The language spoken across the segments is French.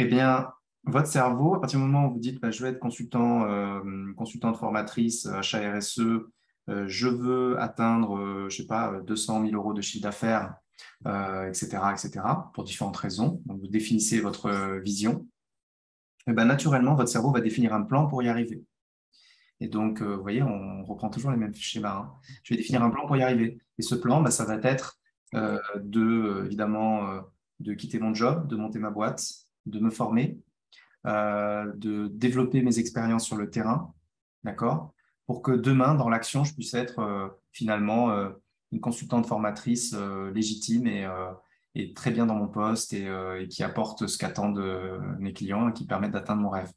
Eh bien, votre cerveau, à partir du moment où vous dites, bah, je veux être consultant, consultante formatrice, achat RSE, je veux atteindre, je sais pas, 200 000 euros de chiffre d'affaires, etc., pour différentes raisons. Donc, vous définissez votre vision. Et ben, naturellement, votre cerveau va définir un plan pour y arriver. Et donc, vous voyez, on reprend toujours les mêmes schémas, hein. Je vais définir un plan pour y arriver. Et ce plan, bah, ça va être évidemment, de quitter mon job, de monter ma boîte, de me former, de développer mes expériences sur le terrain, d'accord? Pour que demain, dans l'action, je puisse être finalement une consultante formatrice légitime et très bien dans mon poste et qui apporte ce qu'attendent mes clients et qui permettent d'atteindre mon rêve.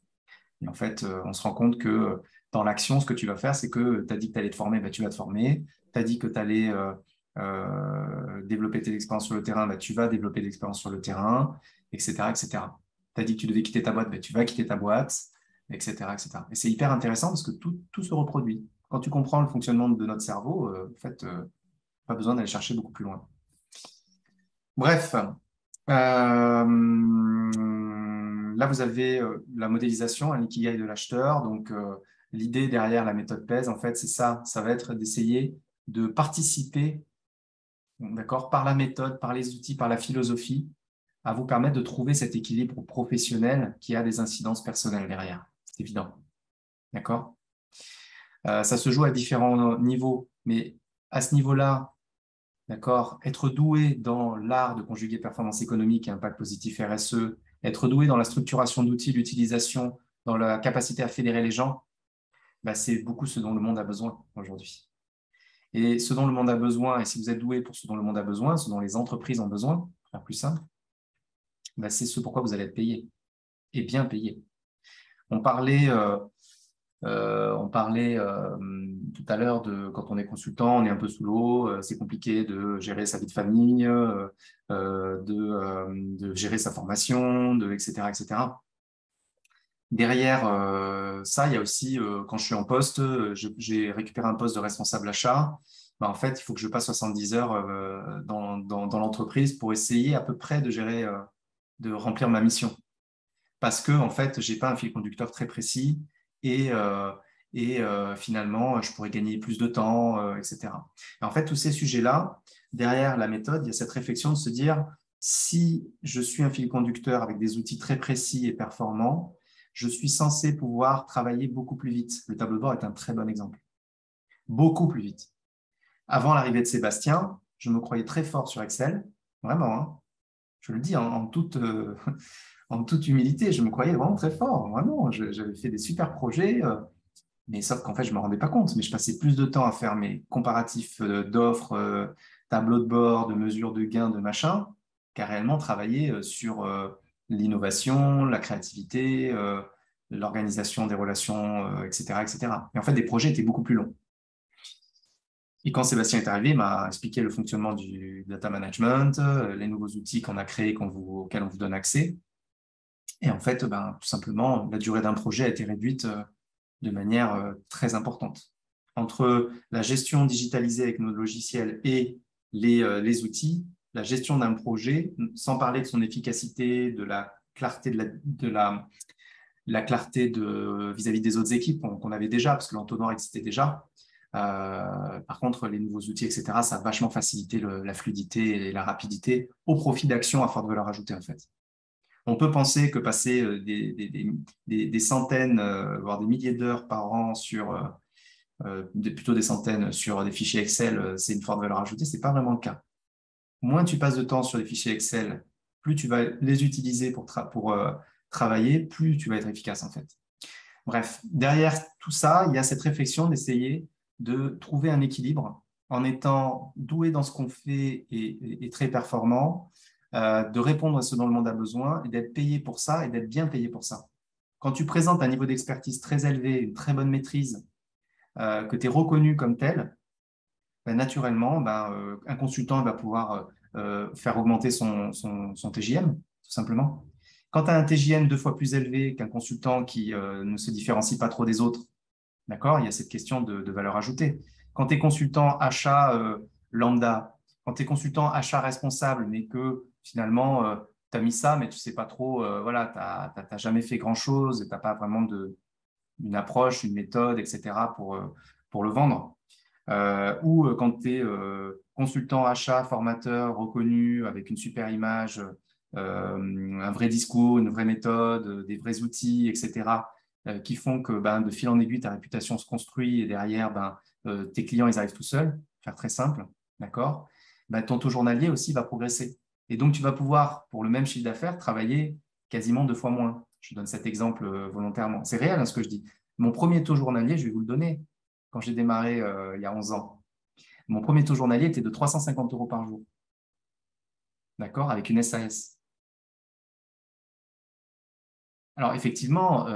Et en fait, on se rend compte que dans l'action, ce que tu vas faire, c'est que tu as dit que tu allais te former, bah, tu vas te former. Tu as dit que tu allais développer tes expériences sur le terrain, bah, tu vas développer des expériences sur le terrain, etc., etc. Tu as dit que tu devais quitter ta boîte, bah, tu vas quitter ta boîte, etc., etc. Et c'est hyper intéressant parce que tout se reproduit. Quand tu comprends le fonctionnement de notre cerveau, en fait, pas besoin d'aller chercher beaucoup plus loin. Bref, là, vous avez la modélisation, un ikigai de l'acheteur. Donc, l'idée derrière la méthode PES, en fait, c'est ça. Ça va être d'essayer de participer, d'accord, par la méthode, par les outils, par la philosophie, à vous permettre de trouver cet équilibre professionnel qui a des incidences personnelles derrière. C'est évident, d'accord? Ça se joue à différents niveaux, mais à ce niveau-là, d'accord, être doué dans l'art de conjuguer performance économique et impact positif RSE, être doué dans la structuration d'outils, l'utilisation, dans la capacité à fédérer les gens, bah, c'est beaucoup ce dont le monde a besoin aujourd'hui. Et ce dont le monde a besoin, et si vous êtes doué pour ce dont le monde a besoin, ce dont les entreprises ont besoin, pour faire plus simple, bah, c'est ce pourquoi vous allez être payé, et bien payé. On parlait tout à l'heure de quand on est consultant, on est un peu sous l'eau, c'est compliqué de gérer sa vie de famille, de gérer sa formation, etc., etc. Derrière ça, il y a aussi, quand je suis en poste, j'ai récupéré un poste de responsable achat. Ben, en fait, il faut que je passe 70 heures dans l'entreprise pour essayer à peu près de gérer, de remplir ma mission parce que en fait, j'ai pas un fil conducteur très précis et, finalement, je pourrais gagner plus de temps, etc. Et en fait, tous ces sujets-là, derrière la méthode, il y a cette réflexion de se dire, si je suis un fil conducteur avec des outils très précis et performants, je suis censé pouvoir travailler beaucoup plus vite. Le tableau de bord est un très bon exemple. Beaucoup plus vite. Avant l'arrivée de Sébastien, je me croyais très fort sur Excel, vraiment, hein. Je le dis en toute, en toute humilité, je me croyais vraiment très fort, vraiment. J'avais fait des super projets, mais sauf qu'en fait, je ne me rendais pas compte. Mais je passais plus de temps à faire mes comparatifs d'offres, tableaux de bord, de mesures de gains, de machin, qu'à réellement travailler sur l'innovation, la créativité, l'organisation des relations, etc., etc. Et en fait, des projets étaient beaucoup plus longs. Et quand Sébastien est arrivé, il m'a expliqué le fonctionnement du data management, les nouveaux outils qu'on a créés, auxquels on vous donne accès. Et en fait, ben, tout simplement, la durée d'un projet a été réduite de manière très importante. Entre la gestion digitalisée avec nos logiciels et les outils, la gestion d'un projet, sans parler de son efficacité, de la clarté la clarté vis-à-vis des autres équipes qu'on avait déjà, parce que l'entonnoir existait déjà. Par contre, les nouveaux outils, etc., ça a vachement facilité la fluidité et la rapidité au profit d'actions à forte valeur ajoutée, en fait. On peut penser que passer des centaines, voire des milliers d'heures par an sur, plutôt des centaines sur des fichiers Excel, c'est une forte valeur ajoutée. Ce n'est pas vraiment le cas. Moins tu passes de temps sur les fichiers Excel, plus tu vas les utiliser pour travailler, plus tu vas être efficace en fait. Bref, derrière tout ça, il y a cette réflexion d'essayer de trouver un équilibre en étant doué dans ce qu'on fait et très performant, de répondre à ce dont le monde a besoin et d'être payé pour ça et d'être bien payé pour ça. Quand tu présentes un niveau d'expertise très élevé, une très bonne maîtrise, que tu es reconnu comme tel, ben, naturellement, un consultant va pouvoir faire augmenter son TJM, tout simplement. Quand tu as un TJM 2 fois plus élevé qu'un consultant qui ne se différencie pas trop des autres, d'accord, il y a cette question de valeur ajoutée. Quand tu es consultant achat lambda, quand tu es consultant achat responsable, mais que finalement, as mis ça, mais tu ne sais pas trop, voilà, tu n'as jamais fait grand-chose et tu n'as pas vraiment une approche, une méthode, etc. pour le vendre. Ou quand tu es consultant achat, formateur, reconnu, avec une super image, un vrai discours, une vraie méthode, des vrais outils, etc., qui font que de fil en aiguille, ta réputation se construit et derrière, tes clients, ils arrivent tout seuls, faire très simple, d'accord? Ton taux journalier aussi va progresser. Et donc, tu vas pouvoir, pour le même chiffre d'affaires, travailler quasiment 2 fois moins. Je donne cet exemple volontairement. C'est réel ce que je dis. Mon premier taux journalier, je vais vous le donner, quand j'ai démarré il y a 11 ans. Mon premier taux journalier était de 350 € par jour, d'accord, avec une SAS. Alors, effectivement,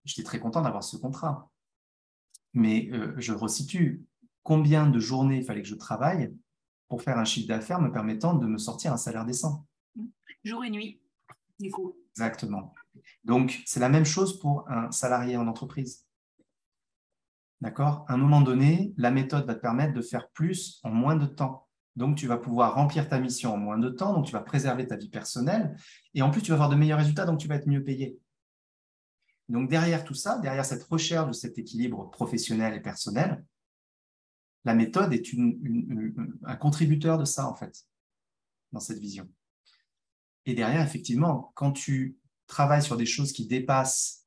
j'étais très content d'avoir ce contrat. Mais je resitue, combien de journées il fallait que je travaille pour faire un chiffre d'affaires me permettant de me sortir un salaire décent? Jour et nuit, du coup. Exactement. Donc, c'est la même chose pour un salarié en entreprise. D'accord? À un moment donné, la méthode va te permettre de faire plus en moins de temps. Donc, tu vas pouvoir remplir ta mission en moins de temps, donc tu vas préserver ta vie personnelle, et en plus, tu vas avoir de meilleurs résultats, donc tu vas être mieux payé. Donc, derrière tout ça, derrière cette recherche de cet équilibre professionnel et personnel, la méthode est un contributeur de ça, en fait, dans cette vision. Et derrière, effectivement, quand tu travailles sur des choses qui dépassent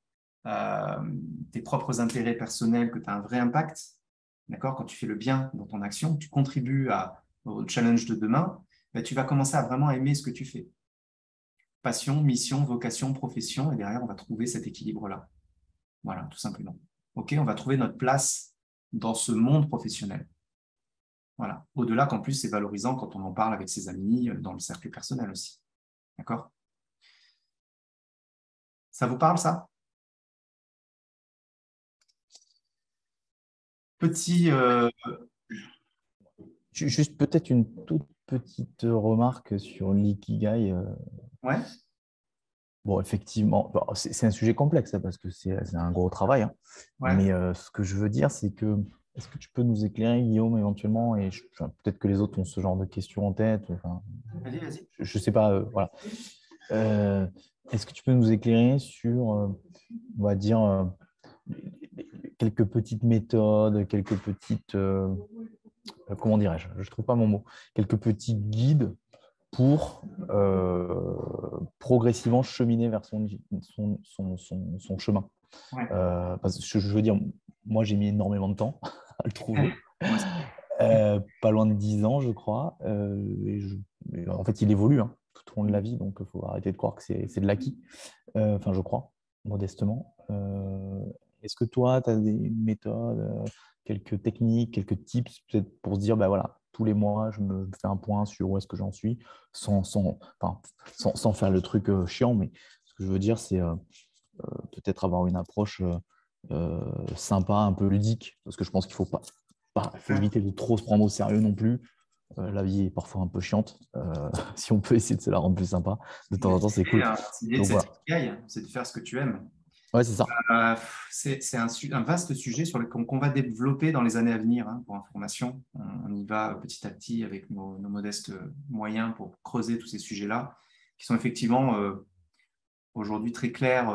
tes propres intérêts personnels, que tu as un vrai impact, d'accord, quand tu fais le bien dans ton action, tu contribues au challenge de demain, tu vas commencer à vraiment aimer ce que tu fais. Passion, mission, vocation, profession, et derrière, on va trouver cet équilibre-là. Voilà, tout simplement. OK, on va trouver notre place dans ce monde professionnel. Voilà. Au-delà qu'en plus, c'est valorisant quand on en parle avec ses amis, dans le cercle personnel aussi. D'accord? Ça vous parle, ça? Petit... Juste peut-être une toute petite remarque sur l'ikigai. Ouais. Bon, effectivement, c'est un sujet complexe hein, parce que c'est un gros travail. Hein. Ouais. Mais ce que je veux dire, c'est que est-ce que tu peux nous éclairer, Guillaume, éventuellement, et peut-être que les autres ont ce genre de questions en tête. Enfin, vas-y. Je ne sais pas. Voilà. Est-ce que tu peux nous éclairer sur, on va dire, quelques petites méthodes, quelques petites, comment dirais-je? Je ne trouve pas mon mot. Quelques petits guides pour progressivement cheminer vers son chemin. Ouais. Parce que je veux dire, moi, j'ai mis énormément de temps à le trouver. Moi aussi. Pas loin de 10 ans, je crois. En fait, il évolue hein, tout au long de la vie, donc il faut arrêter de croire que c'est de l'acquis. Enfin, je crois, modestement. Est-ce que toi, tu as des méthodes, quelques techniques, quelques tips, peut-être pour se dire, bah voilà, tous les mois, je me fais un point sur où est-ce que j'en suis, sans faire le truc chiant, mais ce que je veux dire, c'est peut-être avoir une approche sympa, un peu ludique, parce que je pense qu'il faut faut éviter de trop se prendre au sérieux non plus. La vie est parfois un peu chiante. Si on peut essayer de se la rendre plus sympa, de temps en temps, c'est cool. L'idée de cette ikigai, c'est de faire ce que tu aimes. Ouais, c'est ça. C'est un vaste sujet qu'on va développer dans les années à venir. Hein, pour information, on y va petit à petit avec nos modestes moyens pour creuser tous ces sujets-là, qui sont effectivement aujourd'hui très clairs,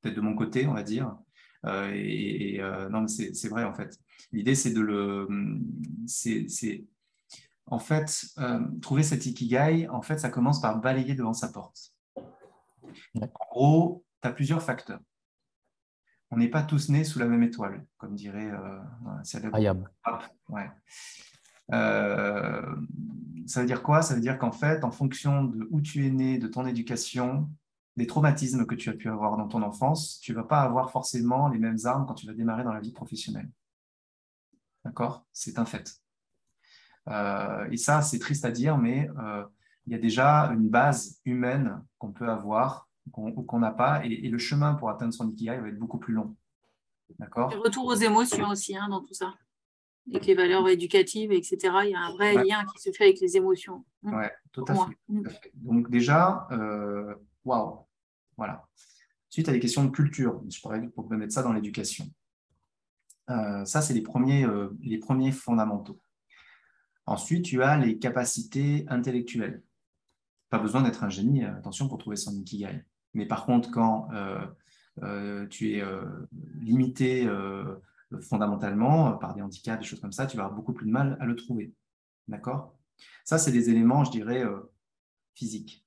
peut-être de mon côté, on va dire. Non, mais c'est vrai en fait. L'idée, c'est en fait, trouver cet ikigai. En fait, ça commence par balayer devant sa porte. En gros, tu as plusieurs facteurs. On n'est pas tous nés sous la même étoile, comme dirait Ayab. Ouais. Ça veut dire quoi? Ça veut dire qu'en fait, en fonction de où tu es né, de ton éducation, des traumatismes que tu as pu avoir dans ton enfance, tu ne vas pas avoir forcément les mêmes armes quand tu vas démarrer dans la vie professionnelle. D'accord? C'est un fait. Et ça, c'est triste à dire, mais il y a déjà une base humaine qu'on peut avoir ou qu'on n'a pas, et le chemin pour atteindre son ikigai va être beaucoup plus long. D'accord? Le retour aux émotions aussi hein, dans tout ça. Avec les valeurs éducatives, etc. Il y a un vrai lien qui se fait avec les émotions. Ouais, tout à fait. Donc déjà, waouh, voilà. Ensuite, il y a les questions de culture. Je pourrais mettre ça dans l'éducation. Ça, c'est les premiers fondamentaux. Ensuite, tu as les capacités intellectuelles. Pas besoin d'être un génie, attention, pour trouver son ikigai. Mais par contre, quand tu es limité fondamentalement par des handicaps, des choses comme ça, tu vas avoir beaucoup plus de mal à le trouver. D'accord? Ça, c'est des éléments, je dirais, physiques.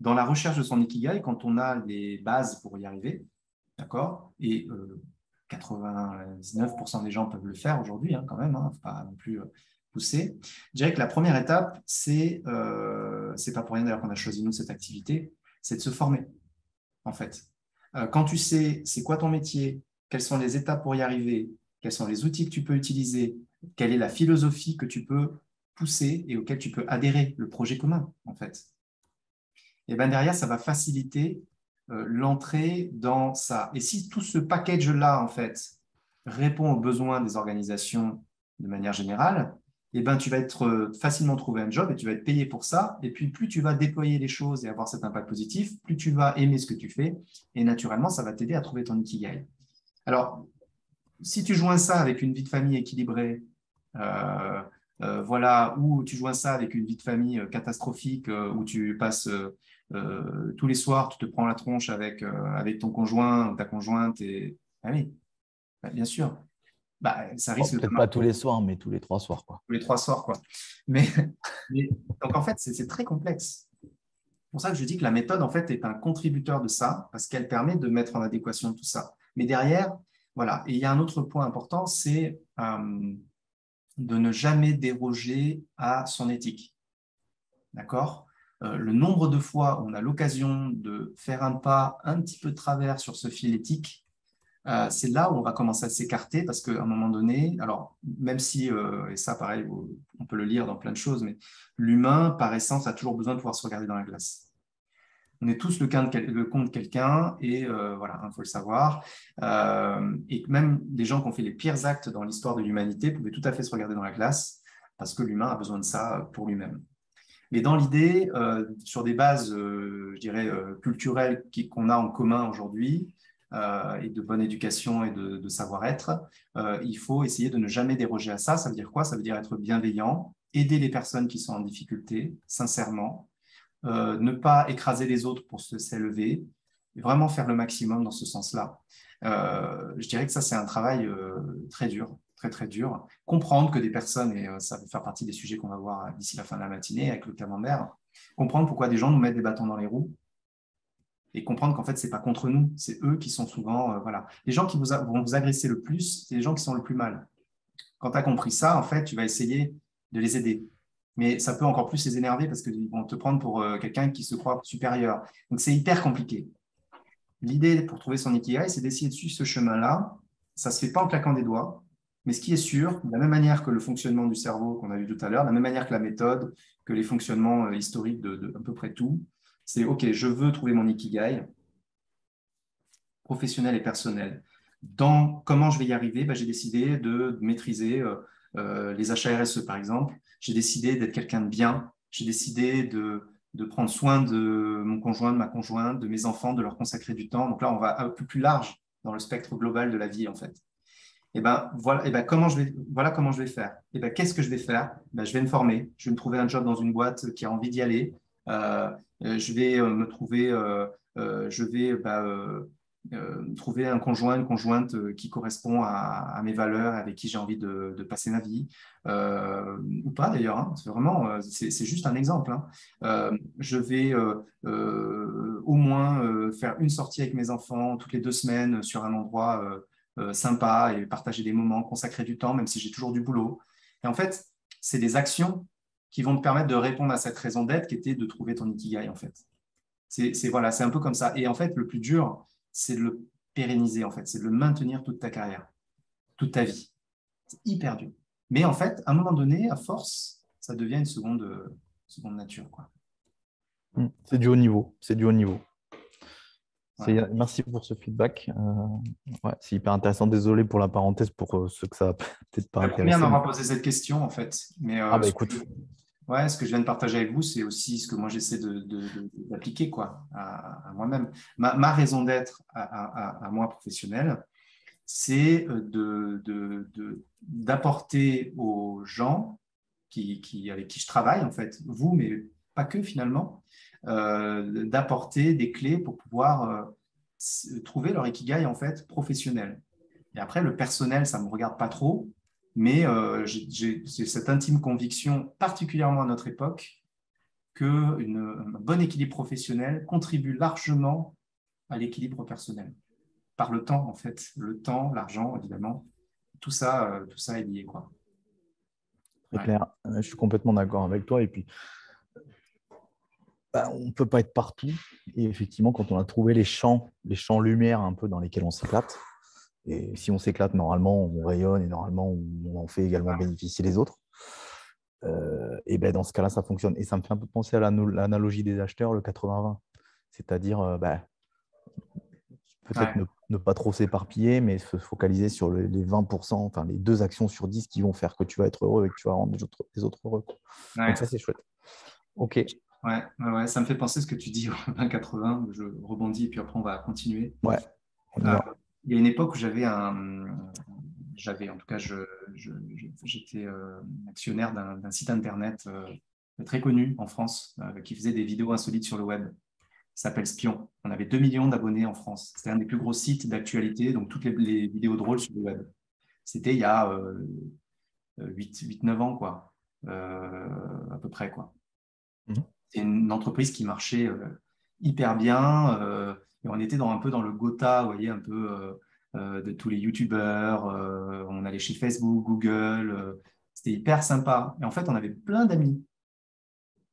Dans la recherche de son ikigai, quand on a les bases pour y arriver, d'accord? Et 99% des gens peuvent le faire aujourd'hui, hein, quand même, hein, faut pas non plus pousser. Je dirais que la première étape, c'est pas pour rien d'ailleurs qu'on a choisi nous cette activité, c'est de se former, en fait. Quand tu sais c'est quoi ton métier, quelles sont les étapes pour y arriver, quels sont les outils que tu peux utiliser, quelle est la philosophie que tu peux pousser et auquel tu peux adhérer, le projet commun, en fait. Et bien derrière, ça va faciliter l'entrée dans ça. Et si tout ce package-là, en fait, répond aux besoins des organisations de manière générale, et ben, tu vas être facilement trouver un job et tu vas être payé pour ça. Et puis, plus tu vas déployer les choses et avoir cet impact positif, plus tu vas aimer ce que tu fais. Et naturellement, ça va t'aider à trouver ton ikigai. Alors, si tu joins ça avec une vie de famille équilibrée, voilà, ou tu joins ça avec une vie de famille catastrophique où tu passes tous les soirs, tu te prends la tronche avec ton conjoint ou ta conjointe, et ah oui, bah, bien sûr, bah, ça risque de Peut-être pas tous les soirs, mais tous les 3 soirs, quoi. tous les 3 soirs, quoi. Mais, donc en fait, c'est très complexe. C'est pour ça que je dis que la méthode, en fait, est un contributeur de ça, parce qu'elle permet de mettre en adéquation tout ça. Mais derrière, voilà. Et il y a un autre point important, c'est de ne jamais déroger à son éthique. D'accord? Le nombre de fois où on a l'occasion de faire un pas un petit peu de travers sur ce fil éthique, c'est là où on va commencer à s'écarter parce qu'à un moment donné, alors même si, et ça pareil, on peut le lire dans plein de choses, mais l'humain, par essence, a toujours besoin de pouvoir se regarder dans la glace. On est tous le compte de quelqu'un et voilà, il faut le savoir. Et même des gens qui ont fait les pires actes dans l'histoire de l'humanité pouvaient tout à fait se regarder dans la glace parce que l'humain a besoin de ça pour lui-même. Mais dans l'idée, sur des bases, je dirais, culturelles qu'on a en commun aujourd'hui, et de bonne éducation et de savoir-être, il faut essayer de ne jamais déroger à ça. Ça veut dire quoi? Ça veut dire être bienveillant, aider les personnes qui sont en difficulté, sincèrement, ne pas écraser les autres pour s'élever, vraiment faire le maximum dans ce sens-là. Je dirais que ça, c'est un travail très dur, très, très dur. Comprendre que des personnes, et ça va faire partie des sujets qu'on va voir d'ici la fin de la matinée avec le camembert, comprendre pourquoi des gens nous mettent des bâtons dans les roues et comprendre qu'en fait, ce n'est pas contre nous, c'est eux qui sont souvent… voilà. Les gens qui vont vous agresser le plus, c'est les gens qui sont le plus mal. Quand tu as compris ça, en fait, tu vas essayer de les aider. Mais ça peut encore plus les énerver parce qu'ils vont te prendre pour quelqu'un qui se croit supérieur. Donc, c'est hyper compliqué. L'idée pour trouver son ikigai, c'est d'essayer de suivre ce chemin-là. Ça ne se fait pas en claquant des doigts. Mais ce qui est sûr, de la même manière que le fonctionnement du cerveau qu'on a vu tout à l'heure, de la même manière que la méthode, que les fonctionnements historiques de à peu près tout, c'est OK, je veux trouver mon ikigai professionnel et personnel. Dans comment je vais y arriver, j'ai décidé de maîtriser les achats RSE, par exemple. J'ai décidé d'être quelqu'un de bien. J'ai décidé de prendre soin de mon conjoint, de ma conjointe, de mes enfants, de leur consacrer du temps. Donc là, on va un peu plus large dans le spectre global de la vie, en fait. Et voilà, voilà comment je vais faire. Et qu'est-ce que je vais faire? Je vais me former. Je vais me trouver un job dans une boîte qui a envie d'y aller. Je vais me trouver, je vais trouver un conjoint, une conjointe qui correspond à mes valeurs, avec qui j'ai envie de passer ma vie, ou pas d'ailleurs. Hein. C'est vraiment, c'est juste un exemple. Hein. Je vais au moins faire une sortie avec mes enfants toutes les 2 semaines sur un endroit sympa et partager des moments, consacrer du temps, même si j'ai toujours du boulot. Et en fait, c'est des actions qui vont te permettre de répondre à cette raison d'être qui était de trouver ton ikigai, en fait. Voilà, c'est un peu comme ça. Et en fait, le plus dur, c'est de le pérenniser, en fait. C'est de le maintenir toute ta carrière, toute ta vie. C'est hyper dur. Mais en fait, à un moment donné, à force, ça devient une seconde nature, quoi. C'est du haut niveau. C'est du haut niveau. Ouais. Merci pour ce feedback. Ouais, c'est hyper intéressant. Désolé pour la parenthèse, pour ceux que ça va peut-être pas intéresser. Combien m'aura posé cette question, en fait? Mais, écoute. Ce que je viens de partager avec vous, c'est aussi ce que moi j'essaie d'appliquer quoi, à moi-même. Ma raison d'être à moi professionnelle, c'est d'apporter aux gens avec qui je travaille, en fait, vous, mais pas que finalement, d'apporter des clés pour pouvoir trouver leur ikigai, en fait, professionnel. Et après, le personnel, ça ne me regarde pas trop, mais j'ai cette intime conviction, particulièrement à notre époque, qu'un bon équilibre professionnel contribue largement à l'équilibre personnel. Par le temps, en fait. Le temps, l'argent, évidemment. Tout ça est lié, quoi. C'est clair. Je suis complètement d'accord avec toi. Et puis, on ne peut pas être partout. Et effectivement, quand on a trouvé les champs lumière un peu dans lesquels on s'éclate, et si on s'éclate, normalement, on rayonne et normalement, on en fait également bénéficier les autres. Et ben, dans ce cas-là, ça fonctionne. Et ça me fait un peu penser à l'analogie des acheteurs, le 80-20. C'est-à-dire, peut-être ne pas trop s'éparpiller, mais se focaliser sur les 20%, enfin les 2 actions sur 10 qui vont faire que tu vas être heureux et que tu vas rendre les autres heureux. Ouais. Donc ça, c'est chouette. OK. Ouais, ça me fait penser ce que tu dis au 20-80. Je rebondis et puis après, on va continuer. Ouais, on y va. Il y a une époque où j'étais actionnaire d'un site internet très connu en France qui faisait des vidéos insolites sur le web. Il s'appelle Spion. On avait 2 millions d'abonnés en France. C'était un des plus gros sites d'actualité, donc toutes les vidéos drôles sur le web. C'était il y a 8-9 ans, quoi, à peu près, quoi. C'est une entreprise qui marchait hyper bien. Et on était un peu dans le Gotha, vous voyez, un peu de tous les youtubeurs. On allait chez Facebook, Google. C'était hyper sympa. Et en fait, on avait plein d'amis.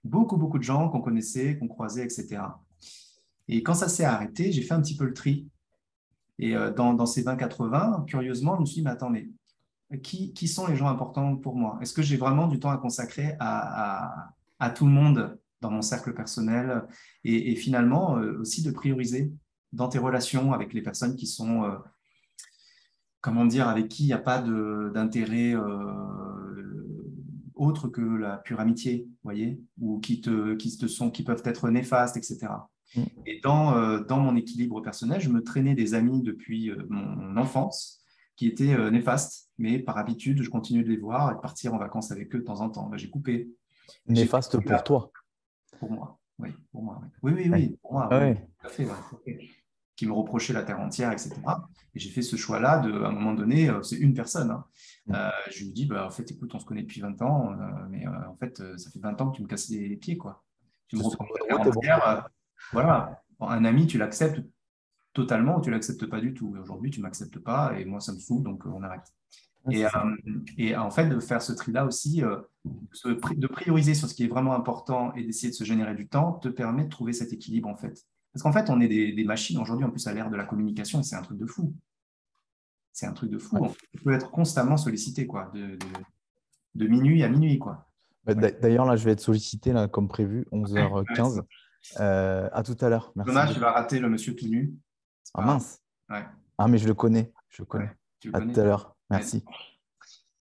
Beaucoup de gens qu'on connaissait, qu'on croisait, etc. Et quand ça s'est arrêté, j'ai fait un petit peu le tri. Et dans ces 20-80, curieusement, je me suis dit, mais attends, mais qui sont les gens importants pour moi? Est-ce que j'ai vraiment du temps à consacrer à tout le monde dans mon cercle personnel et finalement aussi de prioriser dans tes relations avec les personnes qui sont, comment dire, avec qui il n'y a pas d'intérêt autre que la pure amitié, vous voyez, ou qui peuvent être néfastes, etc. Et dans mon équilibre personnel, je me traînais des amis depuis mon enfance qui étaient néfastes, mais par habitude, je continue de les voir et de partir en vacances avec eux de temps en temps. J'ai coupé. Néfaste pour toi? Pour moi, oui. Pour moi, oui. Oui, pour moi, oui, tout à fait. Ouais. Qui me reprochait la terre entière, etc. Et j'ai fait ce choix-là à un moment donné, c'est une personne. Je lui dis, en fait, écoute, on se connaît depuis 20 ans, mais en fait, ça fait 20 ans que tu me casses les pieds, quoi. Tu me reproches la terre entière. Voilà. Un ami, tu l'acceptes totalement ou tu l'acceptes pas du tout. Aujourd'hui, tu m'acceptes pas et moi, ça me fout, donc on arrête. Et en fait, de faire ce tri-là aussi, de prioriser sur ce qui est vraiment important et d'essayer de se générer du temps, te permet de trouver cet équilibre, en fait. Parce qu'en fait, on est des machines aujourd'hui, en plus, à l'ère de la communication, et c'est un truc de fou. C'est un truc de fou. On peut être constamment sollicité, quoi, de minuit à minuit, quoi. D'ailleurs, là, je vais être sollicité, là, comme prévu, 11h15. À tout à l'heure. Merci. Dommage, tu vas rater le monsieur tout nu. Ah mince. Ouais. Ah, mais je le connais. Ouais, tu le à connais. tout à l'heure. Merci.